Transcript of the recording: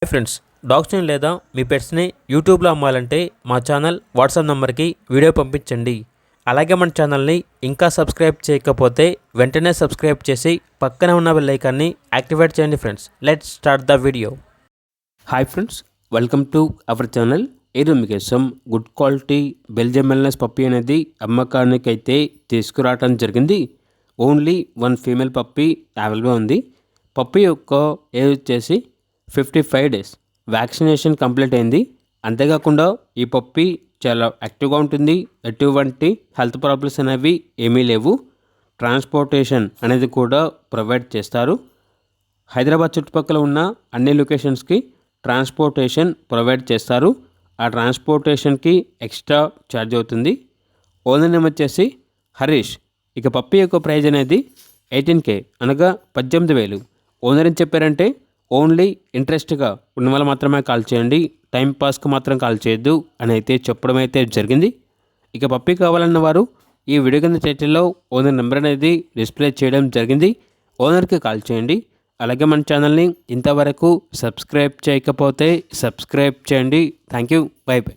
Hi friends, డాగ్స్ని లేదా మీ పెట్స్ని యూట్యూబ్లో అమ్మాలంటే మా ఛానల్ వాట్సాప్ నెంబర్కి వీడియో పంపించండి. అలాగే మన ఛానల్ని ఇంకా సబ్స్క్రైబ్ చేయకపోతే వెంటనే సబ్స్క్రైబ్ చేసి పక్కనే ఉన్న బెల్ ఐకాన్ని యాక్టివేట్ చేయండి. Friends, let's start the video. Hi friends, welcome to our channel. ఈరోజు మీకోసం గుడ్ క్వాలిటీ బెల్జియం మెల్నెస్ పప్పీ అనేది అమ్మకానికి అయితే తీసుకురావడం జరిగింది. Only one female puppy available ఉంది. పప్పీ యొక్క ఏజ్ వచ్చేసి 55 days. వ్యాక్సినేషన్ కంప్లీట్ అయింది. అంతేకాకుండా ఈ పప్పీ చాలా యాక్టివ్గా ఉంటుంది. ఎటువంటి హెల్త్ ప్రాబ్లమ్స్ అనేవి ఏమీ లేవు. ట్రాన్స్పోర్టేషన్ అనేది కూడా ప్రొవైడ్ చేస్తారు. హైదరాబాద్ చుట్టుపక్కల ఉన్న అన్ని లొకేషన్స్కి ట్రాన్స్పోర్టేషన్ ప్రొవైడ్ చేస్తారు. ఆ ట్రాన్స్పోర్టేషన్కి ఎక్స్ట్రా ఛార్జ్ అవుతుంది. ఓనర్ నేమ్ వచ్చేసి హరీష్. ఇక పప్పీ యొక్క ప్రైజ్ అనేది 18K అనగా 18,000. ఓనర్ ఏం చెప్పారంటే ఓన్లీ ఇంట్రెస్ట్గా ఉన్న వాళ్ళు మాత్రమే కాల్ చేయండి, టైం పాస్కి మాత్రం కాల్ చేయొద్దు అని అయితే చెప్పడం అయితే జరిగింది. ఇక పప్పీ కావాలన్న వారు ఈ వీడియో కింద టైటిల్లో ఓనర్ నెంబర్ అనేది డిస్ప్లే చేయడం జరిగింది. ఓనర్కి కాల్ చేయండి. అలాగే మన ఛానల్ని ఇంతవరకు సబ్స్క్రైబ్ చేయకపోతే సబ్స్క్రైబ్ చేయండి. Thank you. By by.